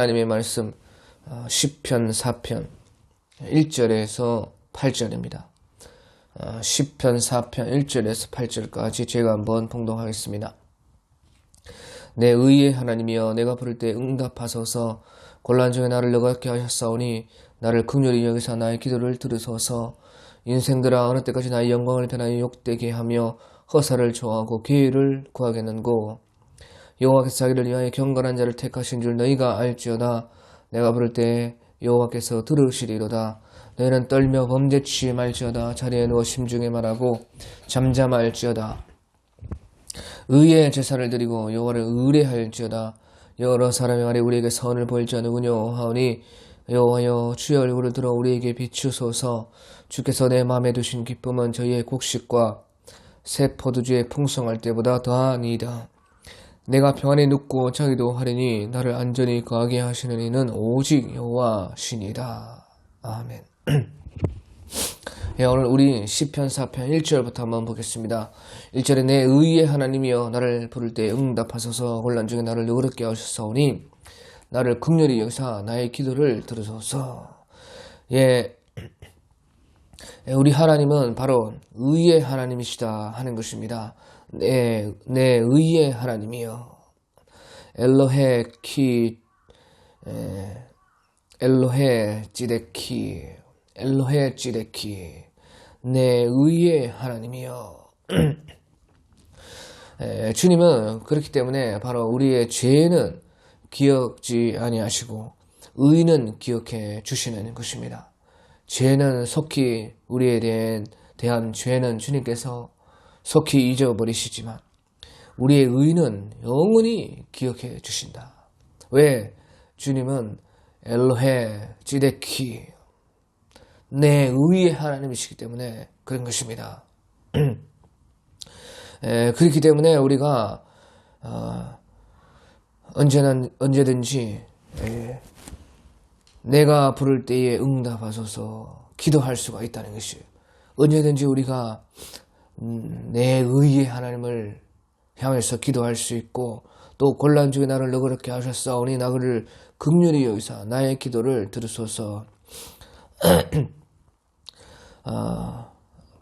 하나님의 말씀 시편 4편 1절에서 8절입니다. 시편 4편 1절에서 8절까지 제가 한번 봉독하겠습니다. 내 의의 하나님이여 내가 부를 때 응답하소서. 곤란 중에 나를 너그럽게 하셨사오니 나를 긍휼히 여기사 나의 기도를 들으소서. 인생들아 어느 때까지 나의 영광을 변하여 욕되게 하며 허사를 좋아하고 기회를 구하겠는고. 여호와께서 자기를 위하여 경건한 자를 택하신 줄 너희가 알지어다. 내가 부를 때 여호와께서 들으시리로다. 너희는 떨며 범죄치 말지어다. 자리에 누워 심중에 말하고 잠잠할지어다. 의의 제사를 드리고 여호와를 의뢰할지어다. 여러 사람의 말에 우리에게 선을 보일지 않으군요 하오니 여호와여 주의 얼굴을 들어 우리에게 비추소서. 주께서 내 마음에 두신 기쁨은 저희의 곡식과 새 포도주의 풍성할 때보다 더하니이다. 내가 평안에 눕고 자기도 하리니 나를 안전히 거하게 하시는 이는 오직 여호와시니이다. 아멘. 예, 오늘 우리 시편 4편 1절부터 한번 보겠습니다. 1절에 내 의의 하나님이여 나를 부를 때 응답하소서. 곤란 중에 나를 너그럽게 하셨사오니 나를 긍휼히 여기사 나의 기도를 들으소서. 예, 우리 하나님은 바로 의의 하나님이시다 하는 것입니다. 내 의의 하나님이여. 엘로헤 키 엘로헤 찌데키 엘로헤 찌데키 내 의의 하나님이여. 주님은 그렇기 때문에 바로 우리의 죄는 기억지 아니하시고 의는 기억해 주시는 것입니다. 죄는 속히 우리에 대한 죄는 주님께서 속히 잊어버리시지만 우리의 의는 영원히 기억해 주신다. 왜? 주님은 엘로헤 찌데키 내 의의 하나님이시기 때문에 그런 것입니다. 그렇기 때문에 우리가 언제든지 내가 부를 때에 응답하소서 기도할 수가 있다는 것이에요. 언제든지 우리가 내 의의 하나님을 향해서 기도할 수 있고 또 곤란 중에 나를 너그럽게 하셨사오니 나를 긍휼히 여기사 나의 기도를 들으소서.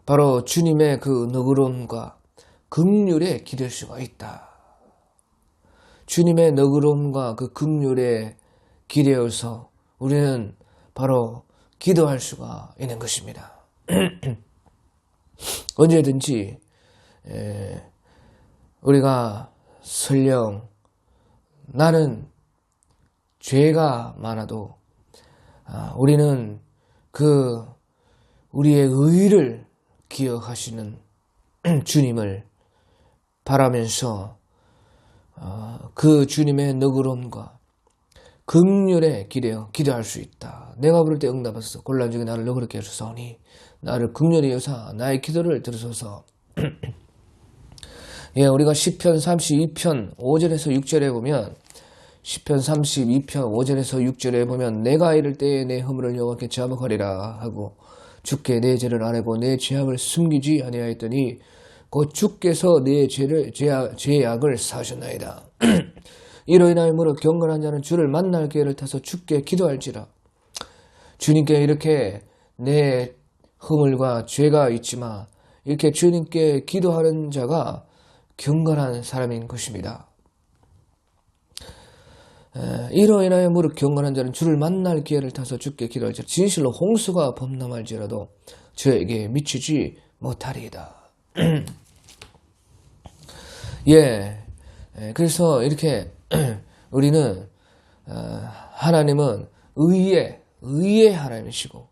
바로 주님의 그 너그러움과 긍휼에 기댈 수가 있다. 주님의 너그러움과 그 긍휼에 기대어서 우리는 바로 기도할 수가 있는 것입니다. 언제든지 우리가 설령 나는 죄가 많아도 우리는 그 우리의 의를 기억하시는 주님을 바라면서 그 주님의 너그러움과 긍휼에 기대할 수 있다. 내가 부를 때 응답하소서. 곤란 중에 나를 너그럽게 하소서니 나를 긍휼히 여사 나의 기도를 들으소서. 예, 우리가 시편 32편 5절에서 6절에 보면 시편 32편 5절에서 6절에 보면 내가 이를 때에 내 허물을 여호와께 자복하리라 하고 주께 내 죄를 아뢰고 내 죄악을 숨기지 아니하였더니 곧 주께서 내 죄악을 사하셨나이다. 이로 인하여 무릇 경건한 자는 주를 만날 기회를 타서 주께 기도할지라. 주님께 이렇게 내 허물과 죄가 있지만 이렇게 주님께 기도하는 자가 경건한 사람인 것입니다. 이로 인하여 무릇 경건한 자는 주를 만날 기회를 타서 주께 기도할지라. 진실로 홍수가 범람할지라도 저에게 미치지 못하리이다. 예, 그래서 이렇게 우리는 하나님은 의의 하나님이시고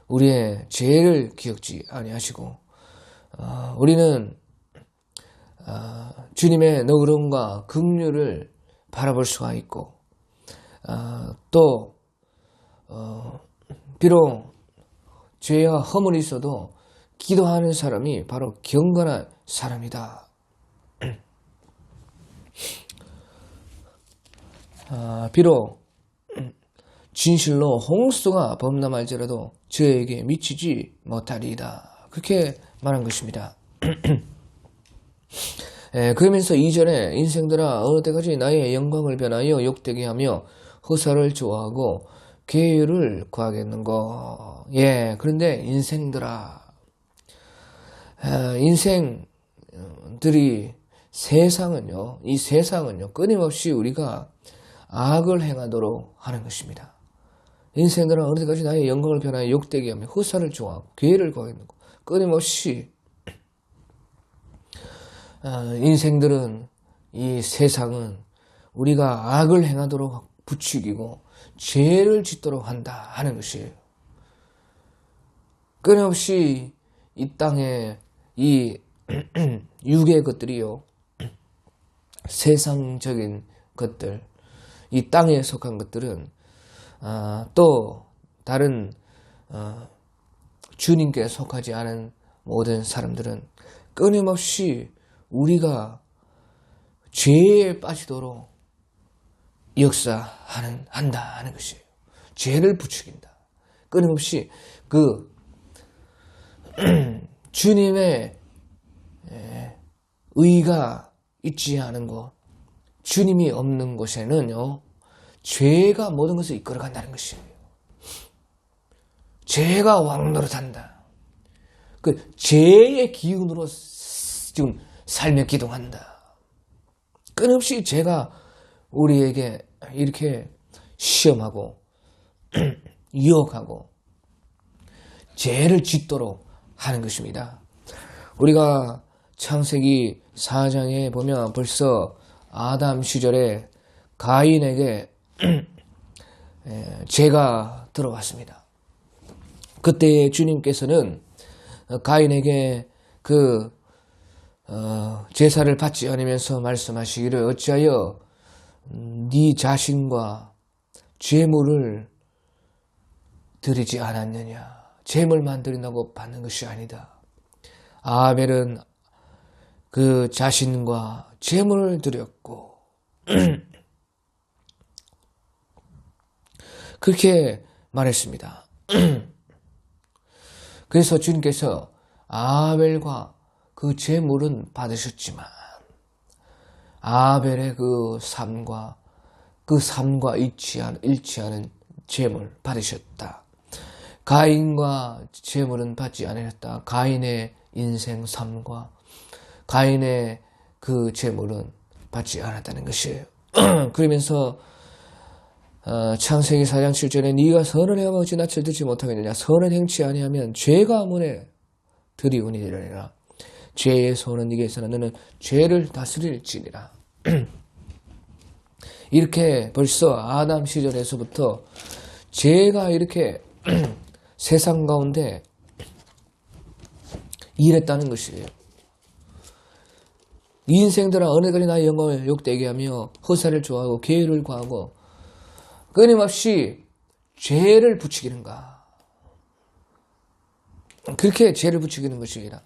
우리의 죄를 기억지 아니하시고 우리는 주님의 너그러움과 긍휼을 바라볼 수가 있고 또 비록 죄와 허물이 있어도 기도하는 사람이 바로 경건한 사람이다. 비록 진실로 홍수가 범람할지라도 저에게 미치지 못하리이다. 그렇게 말한 것입니다. 그러면서 2절에 인생들아 어느 때까지 나의 영광을 변하여 욕되게 하며 허사를 좋아하고 계율을 구하겠는고. 예, 그런데 인생들아, 인생들이 이 세상은요, 끊임없이 우리가 악을 행하도록 하는 것입니다. 인생들은 어느 때까지 나의 영광을 변하여 욕되게 하며 허사를 좋아하고 괴를 구하겠는고. 끊임없이 인생들은, 이 세상은 우리가 악을 행하도록 부추기고 죄를 짓도록 한다 하는 것이에요. 끊임없이 이 땅에 이 육의 것들이요, 세상적인 것들, 이 땅에 속한 것들은 또 다른 주님께 속하지 않은 모든 사람들은 끊임없이 우리가 죄에 빠지도록 한다 하는 것이에요. 죄를 부추긴다. 끊임없이 그 주님의 의가 있지 않은 곳, 주님이 없는 곳에는요, 죄가 모든 것을 이끌어간다는 것이에요. 죄가 왕노릇한다. 그 죄의 기운으로 지금 삶에 기동한다. 끊임없이 죄가 우리에게 이렇게 시험하고 유혹하고 죄를 짓도록 하는 것입니다. 우리가 창세기 4장에 보면 벌써 아담 시절에 가인에게 죄가 들어왔습니다. 그때 주님께서는 가인에게 그 제사를 받지 않으면서 말씀하시기를 어찌하여 네 자신과 제물을 드리지 않았느냐. 제물만 드린다고 받는 것이 아니다. 아벨은 그 자신과 제물을 드렸고 그렇게 말했습니다. 그래서 주님께서 아벨과 그 제물은 받으셨지만 아벨의 그 삶과 일치하는 제물 받으셨다. 가인과 제물은 받지 않으셨다. 가인의 인생 삶과 가인의 그 제물은 받지 않았다는 것이에요. 그러면서 창세기 4장 7절에 네가 선을 행하면 어찌 낯을 들지 못하겠느냐. 선을 행치 아니하면 죄가 문에 들이오니라. 죄의 손은 네게 있으나 너는 죄를 다스릴지니라. 이렇게 벌써 아담 시절에서부터 죄가 이렇게 세상 가운데 일했다는 것이에요. 이 인생들아 어느 때까지 나의 영광을 욕되게 하며 허사를 좋아하고 계율을 구하고 끊임없이 죄를 부추기는가. 그렇게 죄를 부추기는 것이라.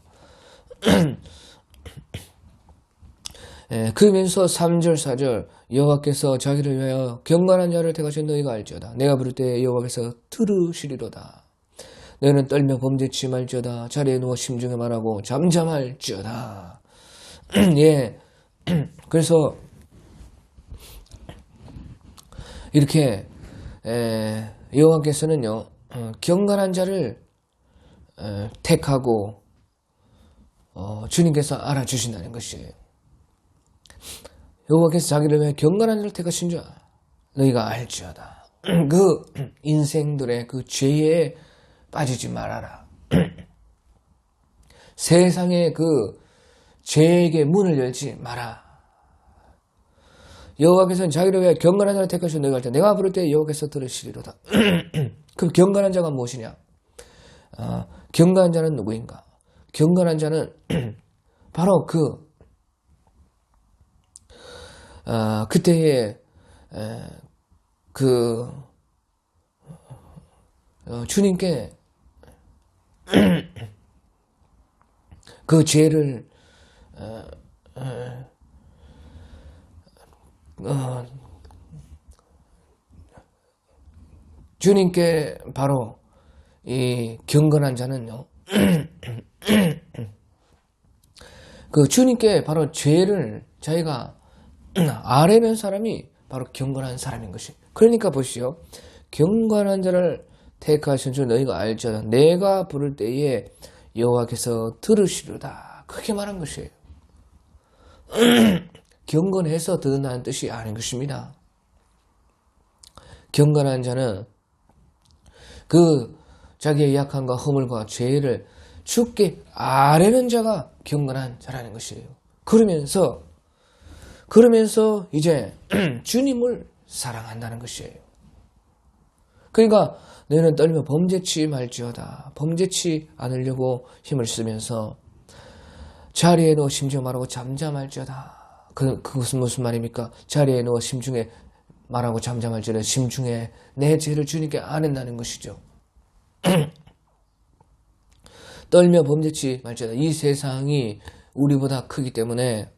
그러면서 3절 4절 여호와께서 자기를 위하여 경건한 자를 택하신 너희가 알지어다. 내가 부를 때 여호와께서 들으시리로다. 너희는 떨며 범죄치 말지어다. 자리에 누워 심중에 말하고 잠잠할지어다. 예. 그래서 이렇게 여호와께서는요 경건한 자를 택하고 주님께서 알아주신다는 것이에요. 여호와께서 자기를 위해 경건한 자를 택하신 줄 너희가 알지어다. 그 인생들의 그 죄에 빠지지 말아라. 세상의 그 죄에게 문을 열지 마라. 여호와께서는 자기를 위해 경건한 자를 택하신 너희가 알 때 내가 부를 때 여호와께서 들으시리로다. 그럼 경건한 자가 무엇이냐? 경건한 자는 누구인가? 경건한 자는 바로 그때에 주님께 그 죄를 주님께 바로 이 경건한 자는요 그 주님께 바로 죄를 자기가 아뢰는 사람이 바로 경건한 사람인 것이 그러니까 보시오. 경건한 자를 택하신 줄 너희가 알잖아. 내가 부를 때에 여호와께서 들으시리로다. 그렇게 말한 것이에요. 경건해서 듣는다는 뜻이 아닌 것입니다. 경건한 자는 그 자기의 약함과 허물과 죄를 주께 아뢰는 자가 경건한 자라는 것이에요. 그러면서 이제 주님을 사랑한다는 것이에요. 그러니까 너희는 떨며 범죄치 말지어다. 범죄치 않으려고 힘을 쓰면서 자리에 누워 심중에 말하고 잠잠할지어다. 그것은 무슨 말입니까? 자리에 누워 심중에 말하고 잠잠할지어다. 심중에 내 죄를 주님께 아낸다는 것이죠. 떨며 범죄치 말지어다. 이 세상이 우리보다 크기 때문에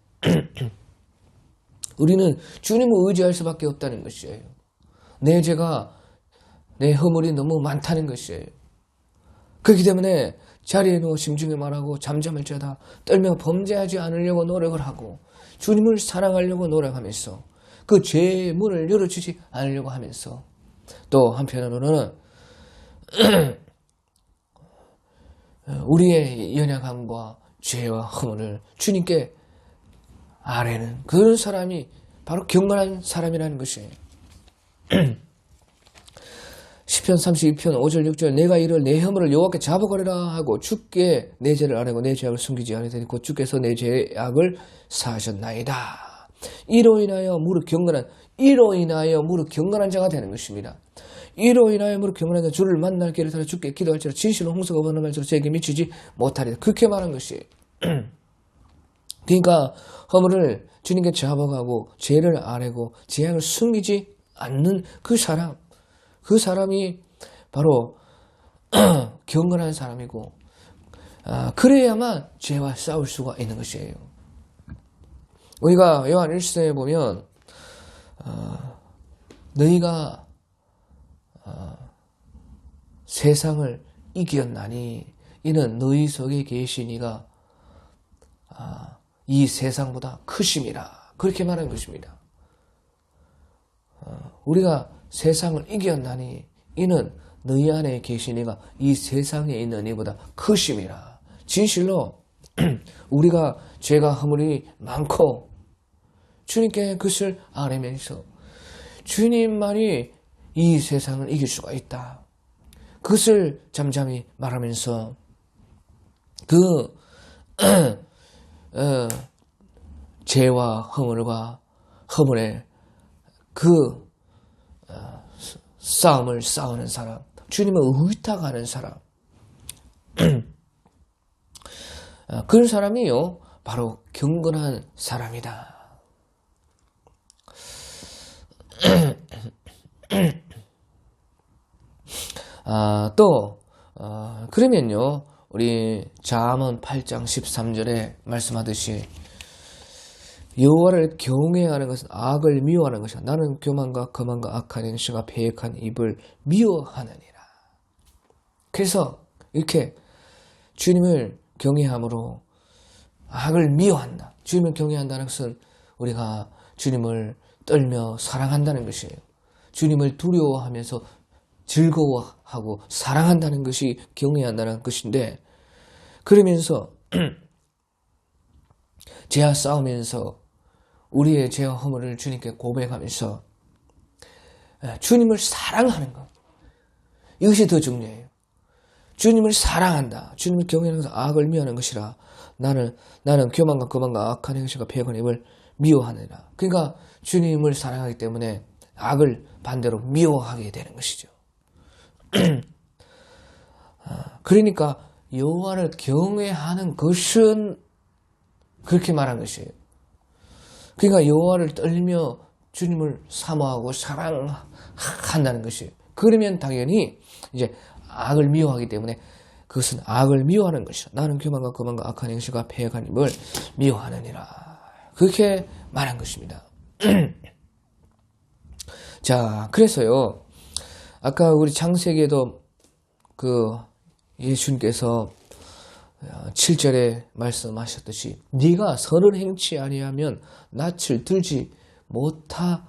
우리는 주님을 의지할 수밖에 없다는 것이에요. 내 죄가, 내 허물이 너무 많다는 것이에요. 그렇기 때문에 자리에 누워 심중에 말하고 잠잠할지어다. 떨며 범죄하지 않으려고 노력을 하고 주님을 사랑하려고 노력하면서 그 죄의 문을 열어주지 않으려고 하면서 또 한편으로는 우리의 연약함과 죄와 허물을 주님께 아뢰는 그런 사람이 바로 경건한 사람이라는 것이에요. 시편 32편 5절 6절 내가 이를 내 허물을 여호와께 잡아가리라 하고 주께 내 죄를 아뢰고 내 죄악을 숨기지 아니하니 곧 주께서 내 죄악을 사하셨나이다. 이로 인하여 무릇 경건한 자가 되는 것입니다. 이로 인하여 무릇 경건한 자 주를 만날 길을 따라 주께 기도할지라 진실로 홍수가 번는 말처럼 제게 미치지 못하리라. 그렇게 말한 것이에요. 그러니까 허물을 주님께 잡아가고 죄를 아뢰고 죄악을 숨기지 않는 그 사람이 바로 경건한 사람이고 그래야만 죄와 싸울 수가 있는 것이에요. 우리가 요한 1서에 보면 너희가 세상을 이겼나니 이는 너희 속에 계신 이가 이 세상보다 크심이라. 그렇게 말하는 것입니다. 우리가 세상을 이겼나니 이는 너희 안에 계신 이가 이 세상에 있는 이보다 크심이라. 진실로 우리가 죄가 허물이 많고 주님께 그것을 아뢰면서 주님만이 이 세상을 이길 수가 있다. 그것을 잠잠히 말하면서 죄와 허물의 그 싸움을 싸우는 사람, 주님을 의탁하는 사람, 그런 사람이요 바로 경건한 사람이다. 그러면요 우리 잠언 8장 13절에 말씀하듯이 여호와를 경외하는 것은 악을 미워하는 것이다. 나는 교만과 거만과 악한 행실과 패역한 입을 미워하느니라. 그래서 이렇게 주님을 경외함으로 악을 미워한다. 주님을 경외한다는 것은 우리가 주님을 떨며 사랑한다는 것이에요. 주님을 두려워하면서 즐거워하고 사랑한다는 것이 경외한다는 것인데, 그러면서 죄와 싸우면서 우리의 죄와 허물을 주님께 고백하면서 주님을 사랑하는 것, 이것이 더 중요해요. 주님을 사랑한다. 주님을 경외하는 것은 악을 미워하는 것이라. 나는 교만과 거만과 악한 행실과 패역한 입을 미워하느니라. 그러니까 주님을 사랑하기 때문에 악을 반대로 미워하게 되는 것이죠. 그러니까 여호와를 경외하는 것은 그렇게 말한 것이에요. 그러니까 여호와를 떨며 주님을 사모하고 사랑한다는 것이에요. 그러면 당연히 이제 악을 미워하기 때문에 그것은 악을 미워하는 것이다. 나는 교만과 거만과 악한 행실과 패역한 입을 미워하느니라. 그렇게 말한 것입니다. 자, 그래서요. 아까 우리 창세기에도 예수님께서 7절에 말씀하셨듯이 네가 선을 행치 아니하면 낯을 들지 못하리라.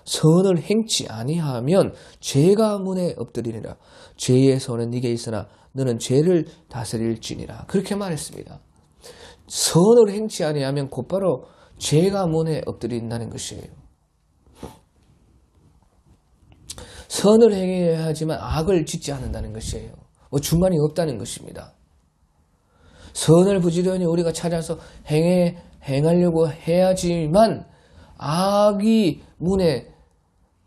선을 행치 아니하면 죄가 문에 엎드리니라. 죄의 손은 네게 있으나 너는 죄를 다스릴지니라. 그렇게 말했습니다. 선을 행치 아니하면 곧바로 죄가 문에 엎드린다는 것이에요. 선을 행해야 하지만 악을 짓지 않는다는 것이에요. 중간이 없다는 것입니다. 선을 부지런히 우리가 찾아서 행하려고 해야지만 악이 문에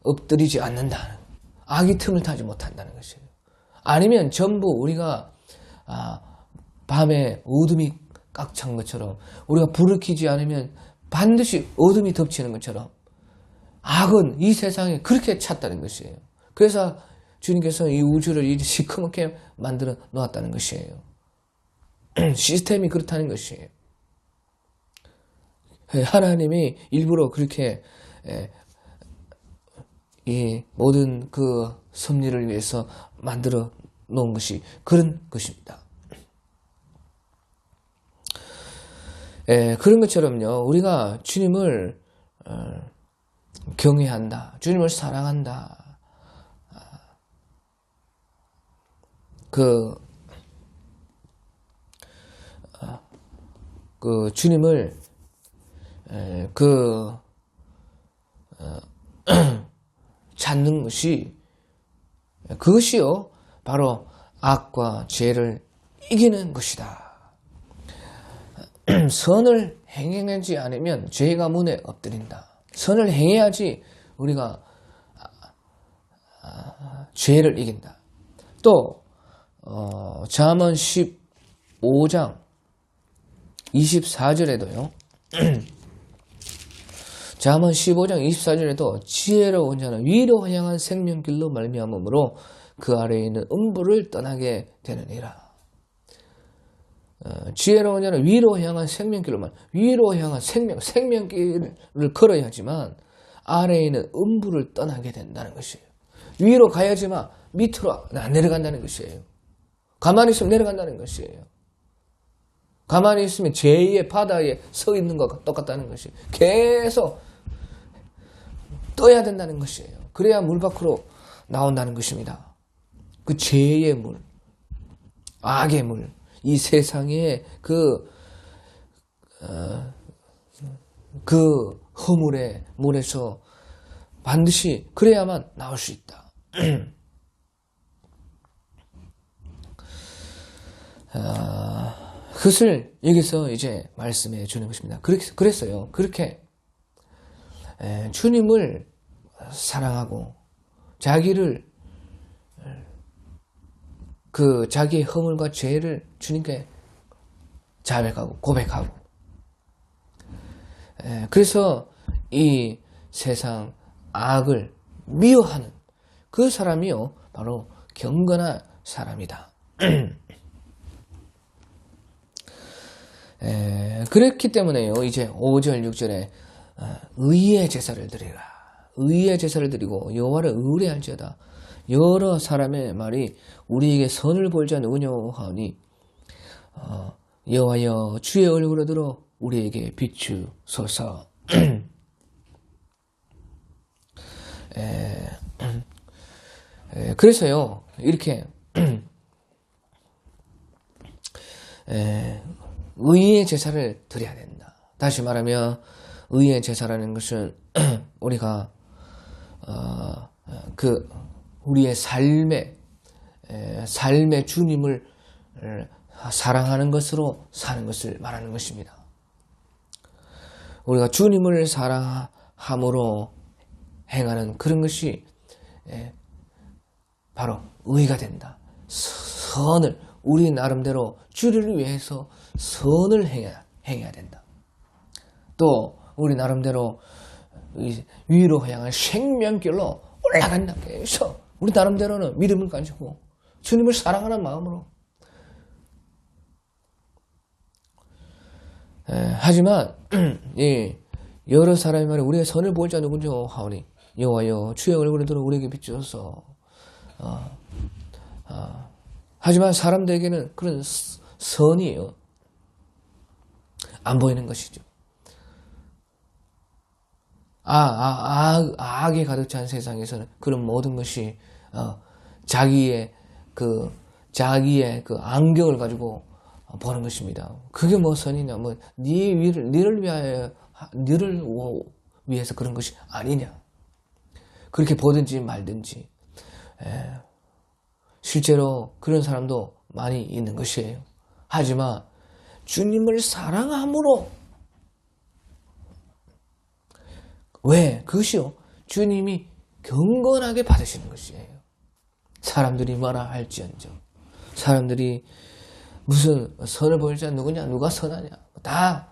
엎드리지 않는다. 악이 틈을 타지 못한다는 것이에요. 아니면 전부 우리가 밤에 어둠이 꽉 찬 것처럼 우리가 불을 켜지 않으면 반드시 어둠이 덮치는 것처럼 악은 이 세상에 그렇게 찼다는 것이에요. 그래서 주님께서 이 우주를 이렇게 시커멓게 만들어 놓았다는 것이에요. 시스템이 그렇다는 것이에요. 하나님이 일부러 그렇게 이 모든 그 섭리를 위해서 만들어 놓은 것이 그런 것입니다. 그런 것처럼요, 우리가 주님을 경외한다, 주님을 사랑한다, 주님을 찾는 것이 그것이요 바로 악과 죄를 이기는 것이다. 선을 행하지 않으면 죄가 문에 엎드린다. 선을 행해야지 우리가 죄를 이긴다. 또 잠언 15장 24절에도요. 잠언 15장 24절에도 지혜로운 자는 위로 향한 생명길로 말미암으므로 그 아래에 있는 음부를 떠나게 되느니라. 지혜로운 자는 위로 향한 생명길로 위로 향한 생명길을 걸어야지만 아래에 있는 음부를 떠나게 된다는 것이에요. 위로 가야지만 밑으로 안 내려간다는 것이에요. 가만히 있으면 내려간다는 것이에요. 가만히 있으면 죄의 바다에 서 있는 것과 똑같다는 것이에요. 계속 떠야 된다는 것이에요. 그래야 물 밖으로 나온다는 것입니다. 그 죄의 물, 악의 물, 이 세상의 그 허물의 물에서 반드시 그래야만 나올 수 있다. 그것을 여기서 이제 말씀해 주는 것입니다. 그랬어요. 그렇게 주님을 사랑하고 자기를 자기의 허물과 죄를 주님께 자백하고 고백하고 그래서 이 세상 악을 미워하는 그 사람이요 바로 경건한 사람이다. 그렇기 때문에요. 이제 5절 6절에 의의 제사를 드리라. 의의 제사를 드리고 여호와를 의뢰할지어다. 여러 사람의 말이 우리에게 선을 볼 자 누구뇨 하오니 여호와여 주의 얼굴을 들어 우리에게 비추소서. 그래서요 이렇게 의의 제사를 드려야 된다. 다시 말하면 의의 제사라는 것은 우리가 우리의 삶의 주님을 사랑하는 것으로 사는 것을 말하는 것입니다. 우리가 주님을 사랑함으로 행하는 그런 것이 바로 의가 된다. 선을 우리 나름대로 주를 위해서 선을 행해야 된다. 또 우리 나름대로 위로 향한 생명길로 올라간다. 그래서 우리 나름대로는 믿음을 가지고 주님을 사랑하는 마음으로 하지만 여러 사람이 말해 우리의 선을 볼 자 누구죠 하오니 여호와여 주의 얼굴을 들어 우리에게 비추소서. 하지만 사람들에게는 그런 선이에요. 안 보이는 것이죠. 악에 가득 찬 세상에서는 그런 모든 것이 자기의 그 안경을 가지고 보는 것입니다. 그게 뭐 선이냐, 뭐 너를 위해서 그런 것이 아니냐. 그렇게 보든지 말든지. 실제로 그런 사람도 많이 있는 것이에요. 하지만 주님을 사랑함으로, 왜? 그것이요, 주님이 경건하게 받으시는 것이에요. 사람들이 뭐라 할지언정, 사람들이 무슨 선을 보일 자 누구냐, 누가 선하냐, 다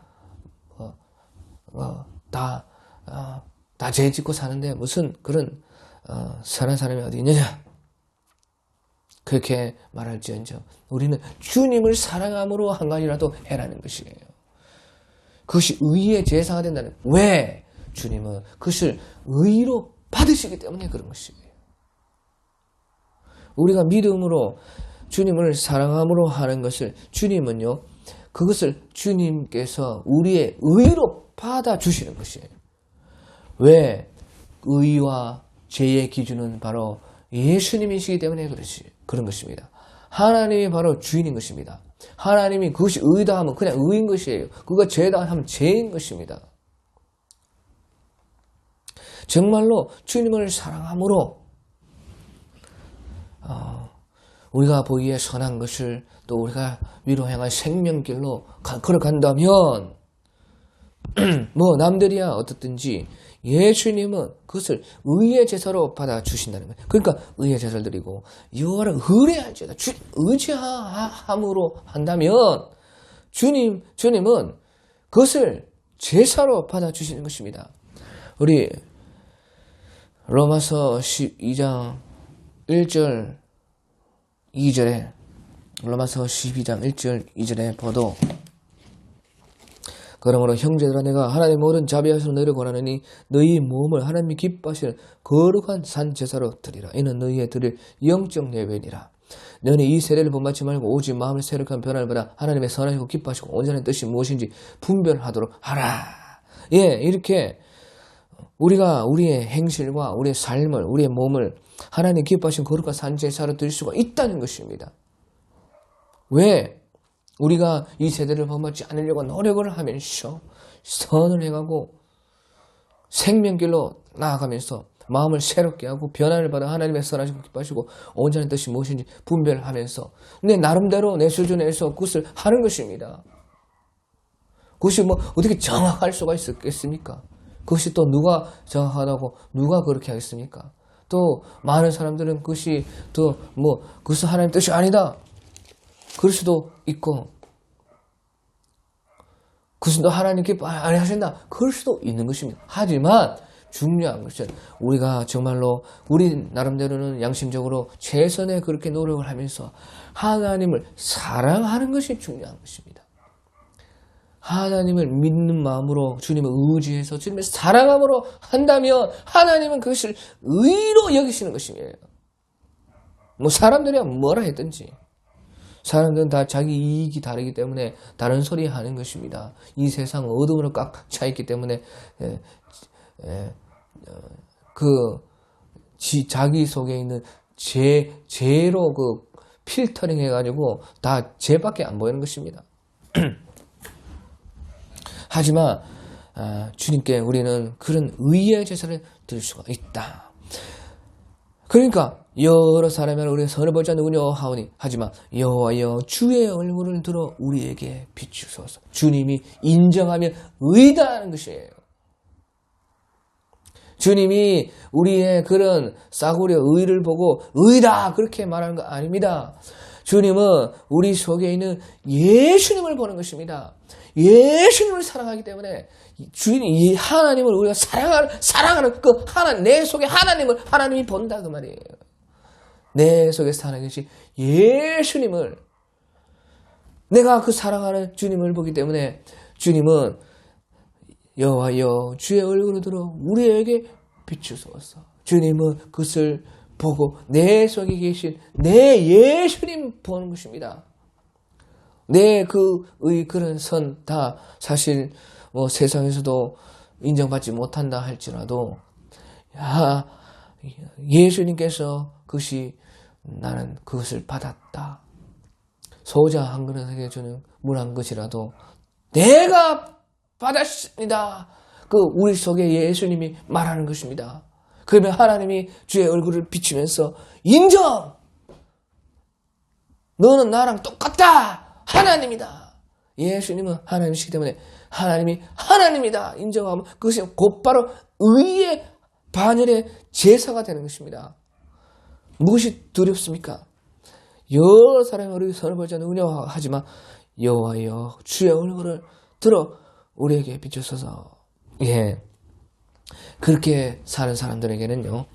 죄 짓고 사는데 무슨 그런 선한 사람이 어디 있느냐, 그렇게 말할지언정 우리는 주님을 사랑함으로 한 가지라도 해라는 것이에요. 그것이 의의 제사가 된다는, 왜? 주님은 그것을 의로 받으시기 때문에 그런 것이에요. 우리가 믿음으로 주님을 사랑함으로 하는 것을, 주님은요, 그것을 주님께서 우리의 의로 받아주시는 것이에요. 왜? 의와 죄의 기준은 바로 예수님이시기 때문에 그런 것입니다. 하나님이 바로 주인인 것입니다. 하나님이 그것이 의다 하면 그냥 의인 것이에요. 그거 죄다 하면 죄인 것입니다. 정말로 주님을 사랑함으로 우리가 보기에 선한 것을 또 우리가 위로 향한 생명길로 걸어간다면 뭐 남들이야 어떻든지 예수님은 그것을 의의 제사로 받아주신다는 거예요. 그러니까 의의 제사를 드리고 여호와를 의뢰할지어다, 의지함으로 한다면 주님은 그것을 제사로 받아주시는 것입니다. 우리 로마서 12장 1절 2절에, 로마서 12장 1절 2절에 보도, 그러므로 형제들아 내가 하나님의 모든 자비하시는 너희를 권하노니 너희 몸을 하나님이 기뻐하시는 거룩한 산 제사로 드리라. 이는 너희의 드릴 영적 예배니라. 너희 이 세례를 본받지 말고 오직 마음을 새롭게 하는 변화를 받아 하나님의 선하시고 기뻐하시고 온전한 뜻이 무엇인지 분별하도록 하라. 이렇게 우리가 우리의 행실과 우리의 삶을, 우리의 몸을 하나님 기뻐하신 거룩한 산 제사로 드릴 수가 있다는 것입니다. 왜? 우리가 이 세대를 범하지 않으려고 노력을 하면서 선을 해가고 생명길로 나아가면서 마음을 새롭게 하고 변화를 받아 하나님의 선하시고 기뻐하시고 온전한 뜻이 무엇인지 분별하면서 내 나름대로 내 수준에서 그것을 하는 것입니다. 그것이 뭐 어떻게 정확할 수가 있겠습니까? 그것이 또 누가 정확하다고 누가 그렇게 하겠습니까? 또 많은 사람들은 그것이 또 뭐 그것은 하나님의 뜻이 아니다, 그럴 수도 있고, 그것은 또 하나님 기뻐 안 하신다, 그럴 수도 있는 것입니다. 하지만 중요한 것은 우리가 정말로 우리 나름대로는 양심적으로 최선의 그렇게 노력을 하면서 하나님을 사랑하는 것이 중요한 것입니다. 하나님을 믿는 마음으로 주님을 의지해서 주님을 사랑함으로 한다면 하나님은 그것을 의로 여기시는 것이에요. 뭐 사람들이 뭐라 했든지, 사람들은 다 자기 이익이 다르기 때문에 다른 소리 하는 것입니다. 이 세상은 어둠으로 꽉 차 있기 때문에 자기 속에 있는 죄로 필터링 해가지고 다 죄밖에 안 보이는 것입니다. 하지만 주님께 우리는 그런 의의 제사를 드릴 수가 있다. 그러니까 여러 사람이 우리의 선을 보지 않는 누구냐 하오니, 하지만 여호와여 주의 얼굴을 들어 우리에게 비추소서. 주님이 인정하면 의다는 것이에요. 주님이 우리의 그런 싸구려 의를 보고 의다 그렇게 말하는 거 아닙니다. 주님은 우리 속에 있는 예수님을 보는 것입니다. 예수님을 사랑하기 때문에 주인이 하나님을 우리가 사랑하는 그 하나님, 내 속에 하나님이 본다 그 말이에요. 내 속에 사는 것이 예수님을, 내가 그 사랑하는 주님을 보기 때문에 주님은 여호와여 주의 얼굴을 들어 우리에게 비추소서. 주님은 그것을 보고 내 속에 계신 내 예수님 보는 것입니다. 내 그런 선 다 사실 뭐 세상에서도 인정받지 못한다 할지라도 야, 예수님께서 그것이 나는 그것을 받았다. 소자 한 그릇에게 주는 물 한 것이라도 내가 받았습니다. 그 우리 속에 예수님이 말하는 것입니다. 그러면 하나님이 주의 얼굴을 비추면서 인정! 너는 나랑 똑같다! 하나님이다! 예수님은 하나님이시기 때문에 하나님이 하나님이다! 인정하면 그것이 곧바로 의의 반열의 제사가 되는 것입니다. 무엇이 두렵습니까? 여러 사람이 우리 선을 보지 않는 은혜하지만 여호와여 주의 얼굴을 들어 우리에게 비추소서. 예, 그렇게 사는 사람들에게는요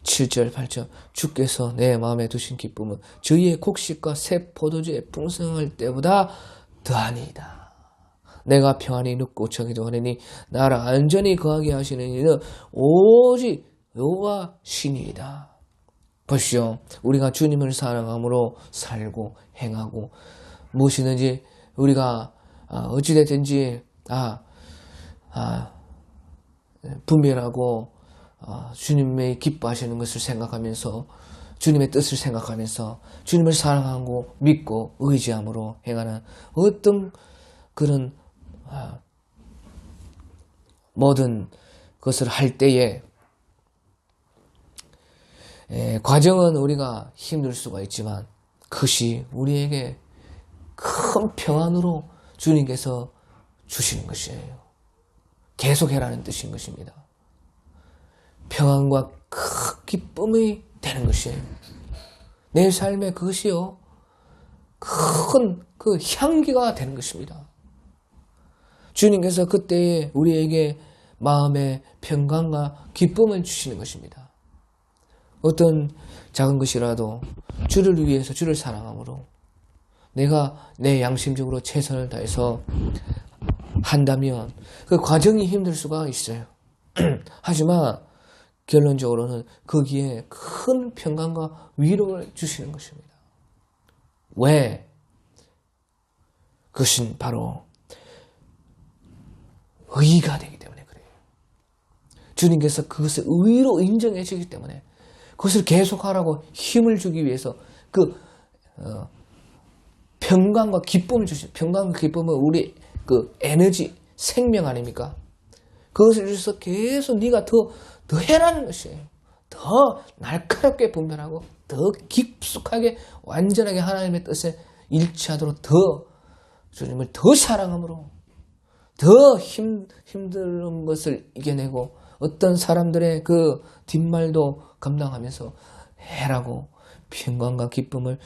7절 8절 주께서 내 마음에 두신 기쁨은 저희의 곡식과 새 포도주의 풍성할 때보다 더하니이다. 내가 평안히 눕고 저기도 하느니 나를 안전히 거하게 하시는 이는 오직 여호와 신이이다. 보시오, 우리가 주님을 사랑함으로 살고 행하고 무엇이든지 우리가 어찌됐든지 분별하고 주님의 기뻐하시는 것을 생각하면서 주님의 뜻을 생각하면서 주님을 사랑하고 믿고 의지함으로 행하는 어떤 그런 모든 것을 할 때에 과정은 우리가 힘들 수가 있지만 그것이 우리에게 큰 평안으로 주님께서 주시는 것이에요. 계속해라는 뜻인 것입니다. 평안과 큰 기쁨이 되는 것이에요. 내 삶에 그것이요 큰 그 향기가 되는 것입니다. 주님께서 그때에 우리에게 마음의 평강과 기쁨을 주시는 것입니다. 어떤 작은 것이라도 주를 위해서 주를 사랑함으로 내가 내 양심적으로 최선을 다해서 한다면 그 과정이 힘들 수가 있어요. 하지만 결론적으로는 거기에 큰 평강과 위로를 주시는 것입니다. 왜? 그것은 바로 의가 되기 때문에 그래요. 주님께서 그것을 의로 인정해 주기 때문에 그것을 계속하라고 힘을 주기 위해서 그 평강과 기쁨을 주시죠. 평강과 기쁨은 우리 그 에너지, 생명 아닙니까? 그것을 주셔서 계속 네가 더 해라는 것이에요. 더 날카롭게 분별하고 더 깊숙하게 완전하게 하나님의 뜻에 일치하도록 더 주님을 더 사랑함으로 더 힘든 것을 이겨내고 어떤 사람들의 그 뒷말도 감당하면서 해라고 평강과 기쁨을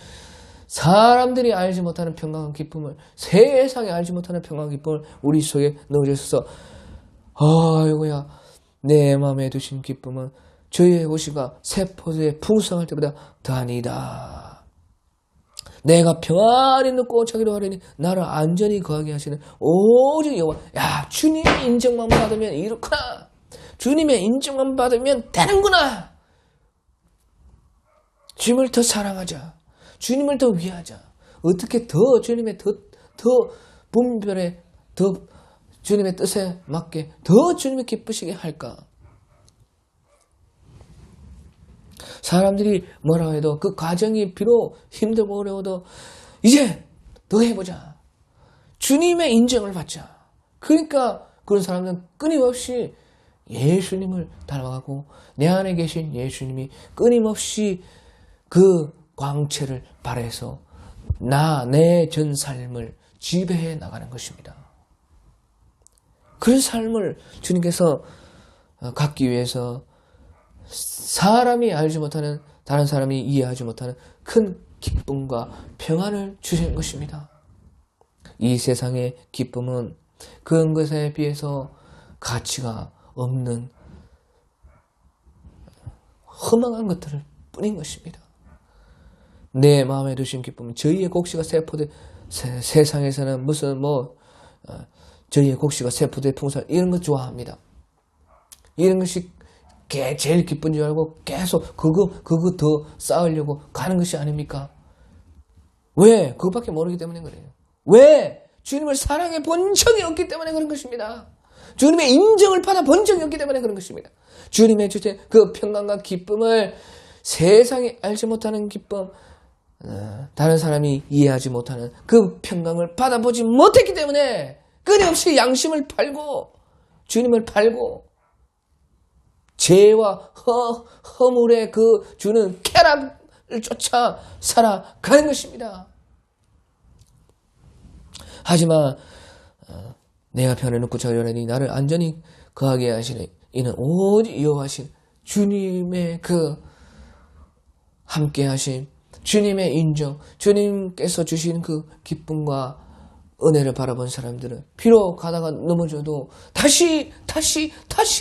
사람들이 알지 못하는 평강과 기쁨을 세상에 알지 못하는 평강과 기쁨을 우리 속에 넣어주셔서 아이고야 내 마음에 두신 기쁨은 저희의 옷이가 새 포도에 풍성할 때보다 더하니이다. 내가 평안히 눕고 자기로 하려니 나를 안전히 거하게 하시는 오직 여호와. 야, 주님의 인정만 받으면 이렇구나. 주님의 인정만 받으면 되는구나. 주님을 더 사랑하자. 주님을 더 위하자. 어떻게 더 주님의 더 분별에 더 주님의 뜻에 맞게 더 주님이 기쁘시게 할까? 사람들이 뭐라 해도 그 과정이 비록 힘들고 어려워도 이제 더 해보자. 주님의 인정을 받자. 그러니까 그런 사람들은 끊임없이 예수님을 닮아가고 내 안에 계신 예수님이 끊임없이 그 광채를 발해서 내 전 삶을 지배해 나가는 것입니다. 그런 삶을 주님께서 갖기 위해서 사람이 알지 못하는, 다른 사람이 이해하지 못하는 큰 기쁨과 평안을 주시는 것입니다. 이 세상의 기쁨은 그런 것에 비해서 가치가 없는 허망한 것들을 뿐인 것입니다. 내 마음에 두신 기쁨은 저희의 곡식과 새 포도, 세상에서는 무슨 저희의 곡식과 새 포도의 풍성 이런 것 좋아합니다. 이런 것이 제일 기쁜 줄 알고 계속 그거 더 쌓으려고 가는 것이 아닙니까? 왜? 그것밖에 모르기 때문에 그래요. 왜? 주님을 사랑해 본 적이 없기 때문에 그런 것입니다. 주님의 인정을 받아본 적이 없기 때문에 그런 것입니다. 주님의 주신 그 평강과 기쁨을 세상이 알지 못하는 기쁨, 다른 사람이 이해하지 못하는 그 평강을 받아보지 못했기 때문에 끊임없이 양심을 팔고 주님을 팔고 죄와 허물의 그 주는 쾌락을 쫓아 살아가는 것입니다. 하지만 내가 편해놓고 저려니 나를 안전히 거하게 하시는 이는 오직 여호와신 주님의 그 함께하심, 주님의 인정, 주님께서 주신 그 기쁨과 은혜를 바라본 사람들은 비록 가다가 넘어져도 다시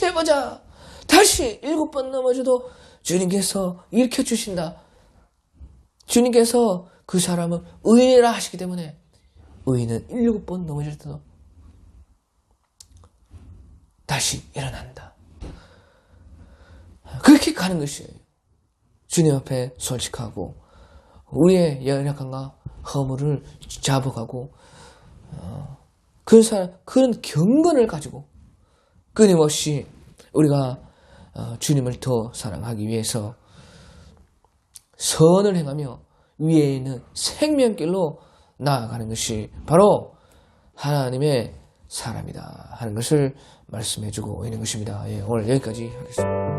해보자. 다시 7번 넘어져도 주님께서 일으켜주신다. 주님께서 그 사람을 의인이라 하시기 때문에 의인은 7번 넘어질 때도 다시 일어난다. 그렇게 가는 것이에요. 주님 앞에 솔직하고 우리의 연약함과 허물을 자복하고 그런 경건을 가지고 끊임없이 우리가 주님을 더 사랑하기 위해서 선을 행하며 위에 있는 생명길로 나아가는 것이 바로 하나님의 사람이다 하는 것을 말씀해주고 있는 것입니다. 오늘 여기까지 하겠습니다.